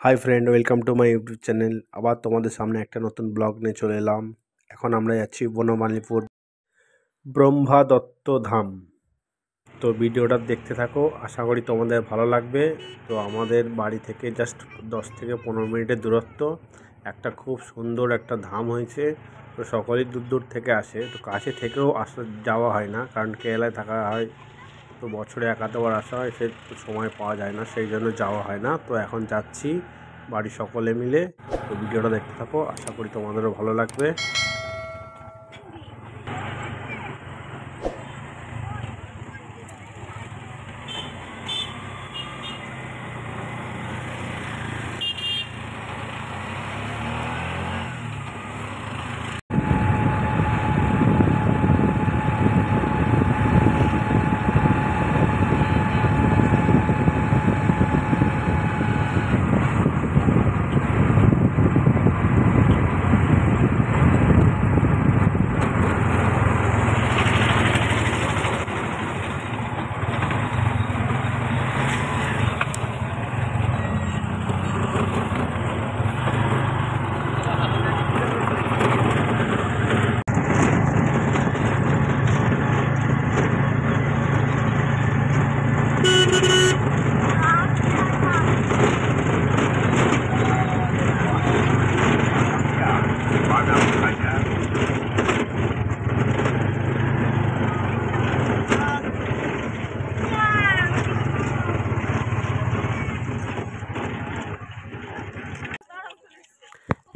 Hi friend, welcome to my YouTube channel. আবার তোমাদের সামনে একটা নতুন ব্লগ নিয়ে চলে এলাম। এখন আমরা যাচ্ছি বনমালীপুর ব্রহ্মা দত্ত ধাম। তো ভিডিওটা দেখতে থাকো, আশা করি তোমাদের ভালো লাগবে। তো আমাদের বাড়ি থেকে জাস্ট 10 থেকে 15 মিনিটের দূরত্ব। একটা খুব সুন্দর একটা ধাম হয়েছে। তো সকলেই দূর দূর থেকে আসে। তো কাছে থেকেও যাওয়া হয় না, কারণ কেরালায় থাকা হয়। তো বছরে একাধবার আসা হয়, সে সময় পাওয়া যায় না, সেই জন্য যাওয়া হয় না। তো এখন যাচ্ছি বাড়ির সকলে মিলে। তো ভিডিওটা দেখতে থাকো, আশা করি তোমাদেরও ভালো লাগবে।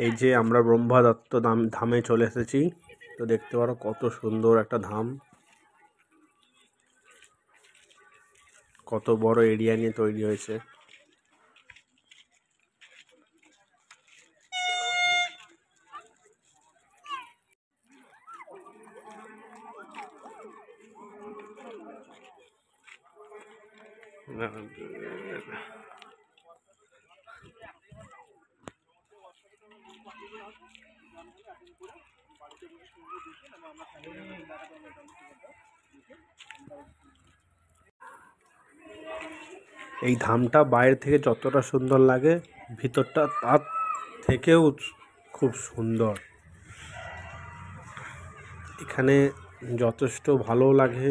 এই যে আমরা ব্রহ্মা দত্ত ধামে চলে এসেছি। তো দেখতে পারো কত সুন্দর একটা ধাম, কত বড় এরিয়া নিয়ে তৈরি হয়েছে। এই ধামটা বাইরে থেকে যতটা সুন্দর লাগে, ভিতরটা তার থেকেও খুব সুন্দর। এখানে যথেষ্ট ভালো লাগে,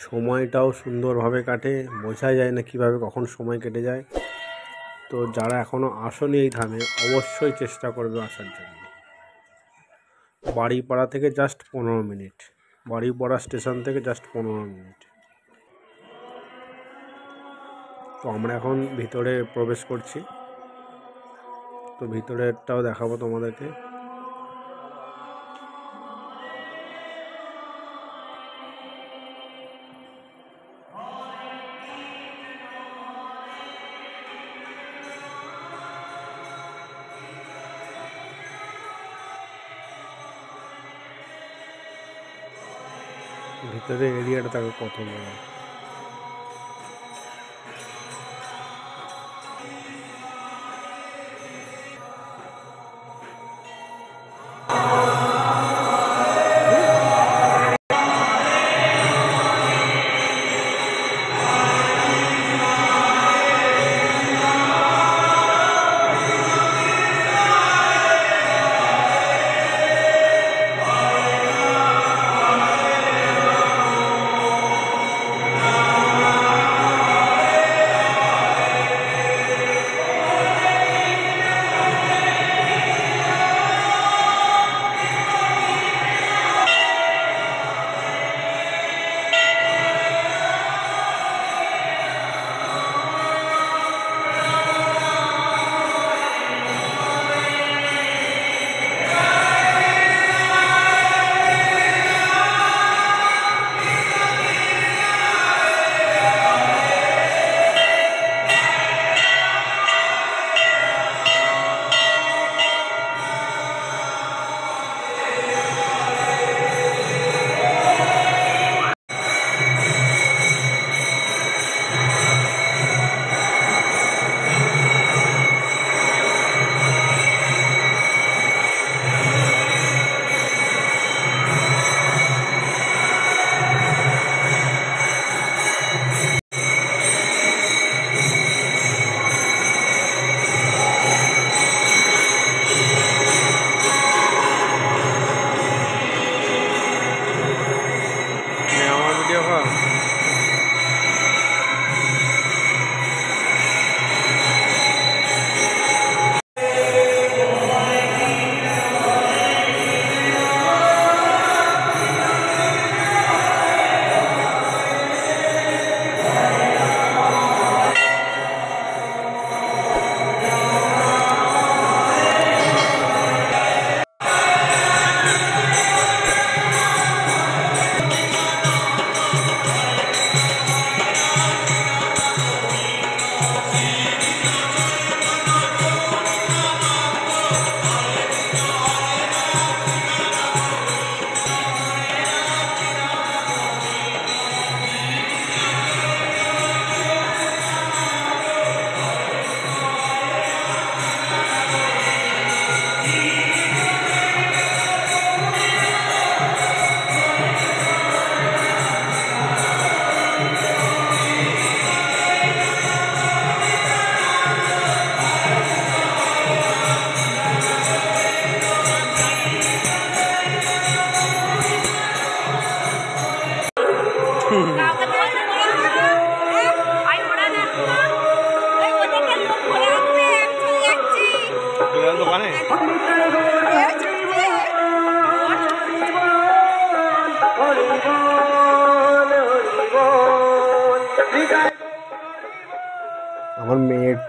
সময়টাও সুন্দরভাবে কাটে, বোঝা যায় না কিভাবে কখন সময় কেটে যায়। তো যারা এখনও আসেনি এই ধামে, অবশ্যই চেষ্টা করবে আসার জন্য। বাড়িপাড়া থেকে জাস্ট 15 মিনিট, বাড়িপাড়া স্টেশন থেকে জাস্ট 15 মিনিট। তো আমরা এখন ভিতরে প্রবেশ করছি। তো ভিতরেরটাও দেখাবো তোমাদেরকে। ভিতরে এরিয়াটা দেখো কত বড়।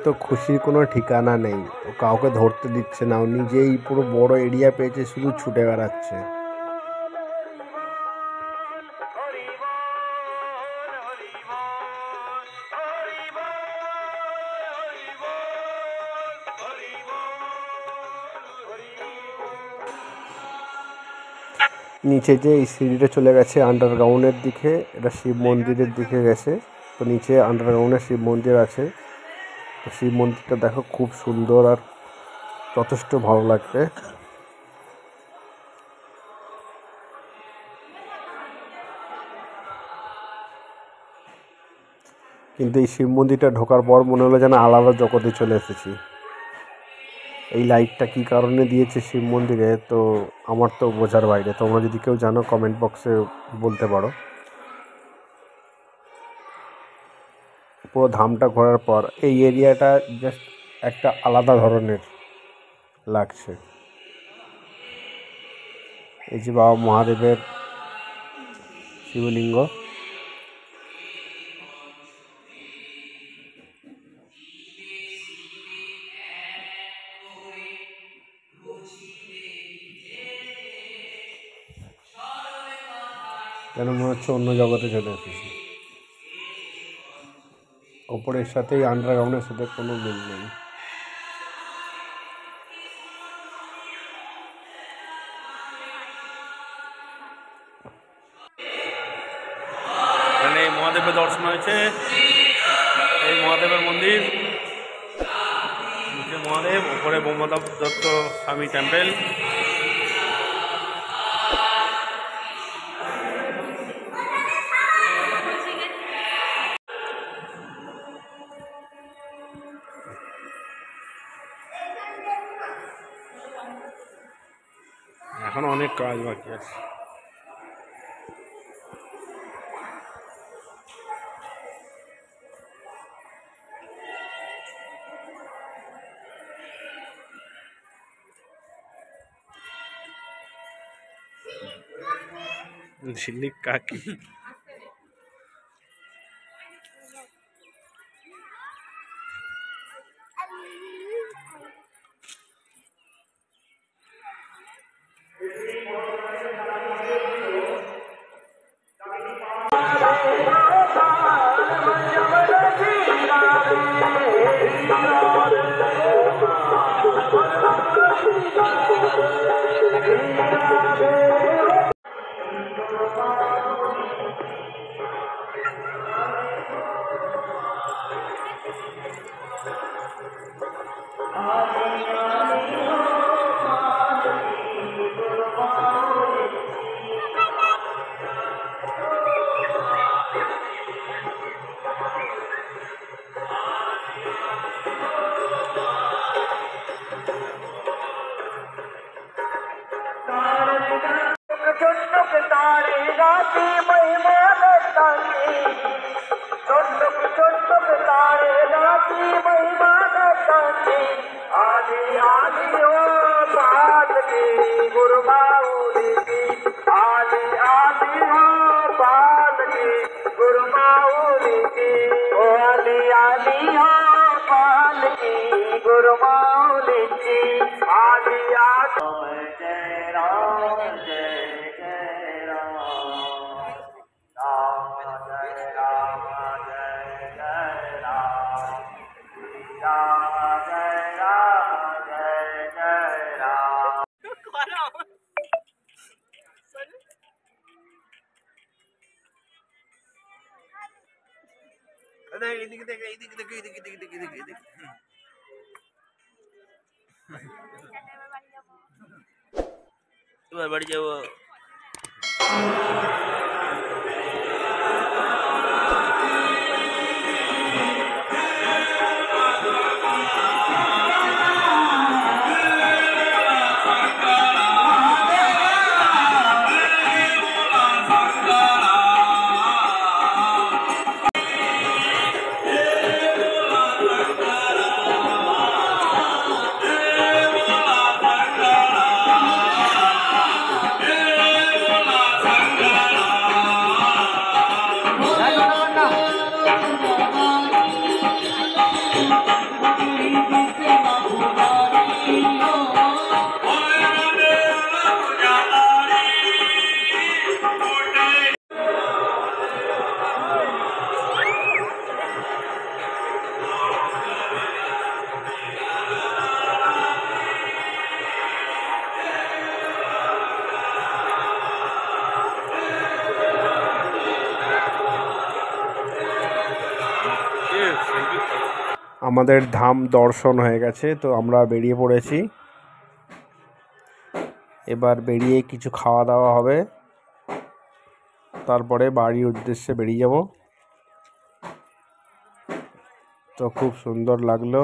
তো খুশির কোনো ঠিকানা নেই, ও কাউকে ধরতে দিচ্ছে না, ও নিজেই পুরো বড় এরিয়া পেয়েছে, শুধু ছুটে বেড়াচ্ছে। নিচে যে এই সিঁড়িটা চলে গেছে আন্ডারগ্রাউন্ডের দিকে, এটা শিব মন্দিরের দিকে গেছে। তো নিচে আন্ডারগ্রাউন্ডে শিব মন্দির আছে। তো শিব মন্দিরটা দেখো খুব সুন্দর আর যথেষ্ট ভালো লাগবে। কিন্তু এই শিব মন্দিরটা ঢোকার পর মনে হলো যেন আলাদা জগতে চলে এসেছি। এই লাইটটা কী কারণে দিয়েছে শিব মন্দিরে তো আমার তো বোঝার বাইরে, তোমরা যদি কেউ জানো কমেন্ট বক্সে বলতে পারো। পুরো ধামটা ঘোরার পর এই এরিয়াটা জাস্ট একটা আলাদা ধরনের লাগছে। এই যে বাবা মহাদেবের শিবলিঙ্গ, যেন মনে হচ্ছে অন্য জগতে চলে এসেছি। ওপরের সাথে এই আন্ডারগ্রাউন্ডের সাথে কোনো মিল নেই। এখানে মহাদেবের দর্শন হয়েছে, এই মহাদেবের মন্দির, নিচে মহাদেব, উপরে ব্রহ্মদেব দত্ত স্বামী টেম্পেল। এখন অনেক কাজ বাকি আছে। ঝিলিক কাকি এবার বাড়ি যাবো। আমাদের ধাম দর্শন হয়ে গেছে, তো আমরা বেরিয়ে পড়েছি। এবার বেরিয়ে কিছু খাওয়া দাওয়া হবে, তারপরে বাড়ির উদ্দেশ্যে বেরিয়ে যাব। তো খুব সুন্দর লাগলো,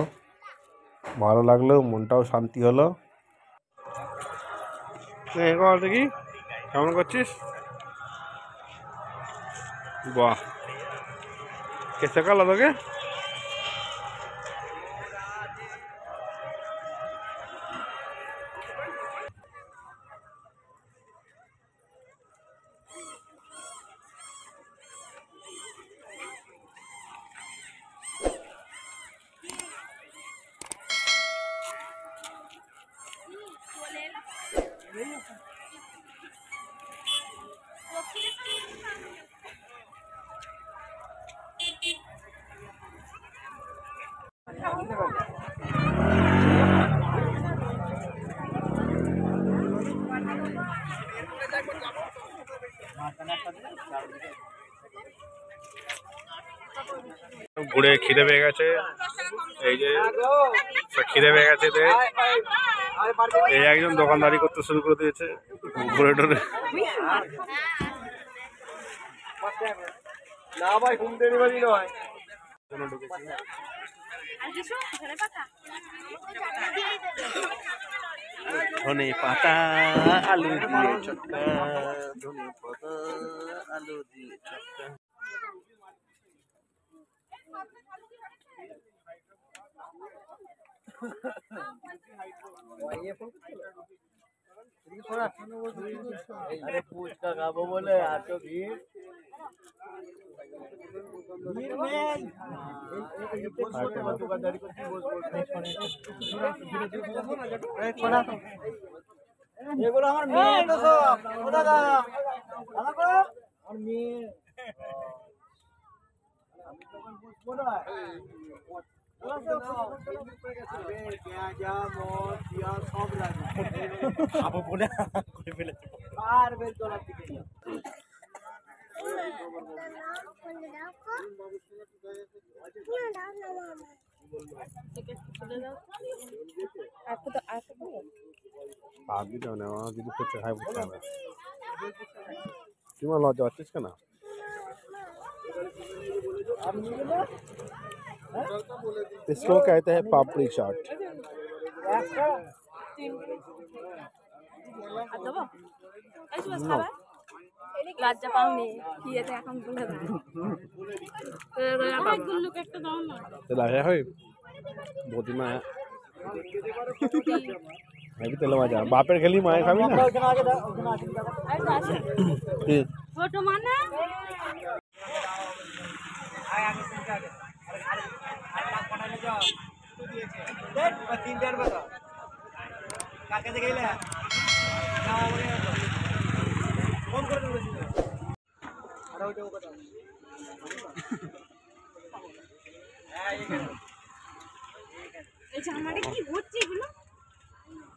ভালো লাগলো, মনটাও শান্তি হলো। দেখি কেমন করছিস? বাহ, কে শেখালো তোকে? ঘুরে খিদে পেয়ে গেছে, এই যে খিদে পেয়ে গেছে, এই একজন দোকানদারি করতে শুরু করে দিয়েছে ঘুরে টুরে। না ভাই, হোম ডেলিভারি নয়। ধনে পাতা আলু দিয়ে চটকা, ধনে পাতা আলু দিয়ে চটকা। ফুচকা খাবো বলে এত ভিড়। এগুলো আমার মেয়ে তো সব। ও দাদা, আমার মেয়ে। আমি তখন বুঝবো না। সব লাগে খাবো বলে করে ফেলেছে। আর বেশ দোলার দিকে আগে তো না, যদি ফুচকা খাই বুঝতে হবে। তোমার লজ্জা হচ্ছিস কেন? इसको कहते हैं पापड़ी चाट। লজ্জা পাওনি খেয়েতে এখন তুলে दाओ बहुत मैं भी तेल मजा बापर खेली माए खाबी ना ছোট মানে এই জামাটা কি হচ্ছে এগুলো?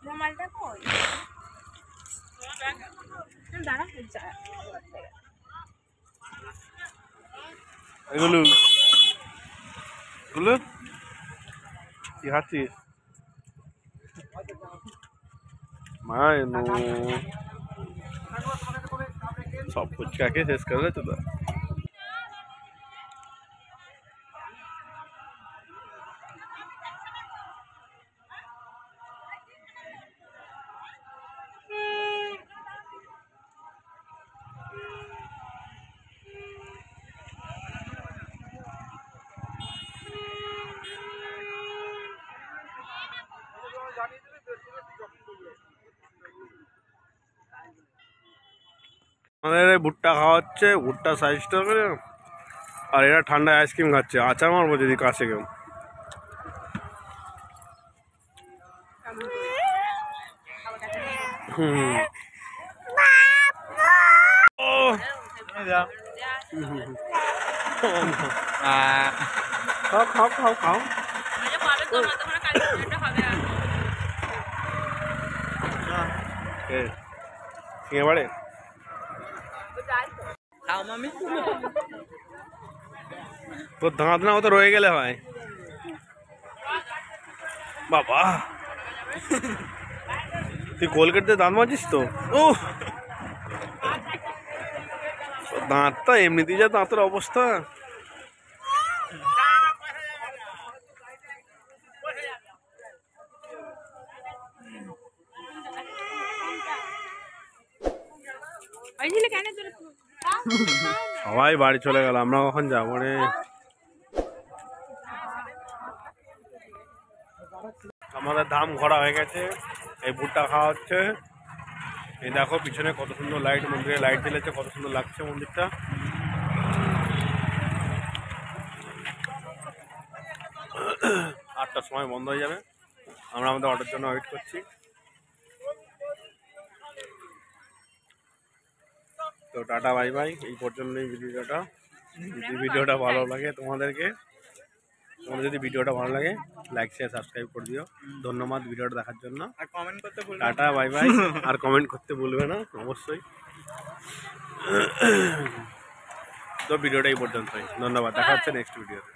জামাটা কই? দাঁড়া এগুলো এগুলো কি খাচ্ছিস? মায় নো সব ফুচকা খেয়ে শেষ করে তো। আমাদের ভুট্টা খাওয়া হচ্ছে, ভুট্টা সাইজটা করে, আর এরা ঠান্ডায় আইসক্রিম খাচ্ছে। আচার মারবো যদি কাছে কেউ। খাও খাও খাও খাও। এবারে তোর দাঁত না, ও তো রয়ে গেলে হয়। বাবা তুই কোলগেট দিয়ে দাঁত মাজিস তো? ও দাঁতটা এমনিতেই যা দাঁতের অবস্থা। সবাই বাড়ি চলে গেল, আমরা কখন যাবো রে? আমাদের ধাম ঘোরা হয়ে গেছে, এই ভুট্টা খাওয়া হচ্ছে। এই দেখো পিছনে কত সুন্দর লাইট, মন্দিরে লাইট জ্বেলেছে, কত সুন্দর লাগছে মন্দিরটা। আটটার সময় বন্ধ হয়ে যাবে, আমরা আমাদের অটোর জন্য ওয়েট করছি। তো টাটা বাই বাই, এই পর্যন্তই ভিডিওটা। যদি ভিডিওটা ভালো লাগে তোমাদের যদি ভিডিওটা ভালো লাগে লাইক শেয়ার সাবস্ক্রাইব করে দিও। ধন্যবাদ ভিডিওটা দেখার জন্য। আর কমেন্ট করতে ভুলবেন টাটা বাই বাই, আর কমেন্ট করতে ভুলবে না অবশ্যই। তো ভিডিওটা এই পর্যন্তই, ধন্যবাদ, দেখা হচ্ছে নেক্সট ভিডিওতে।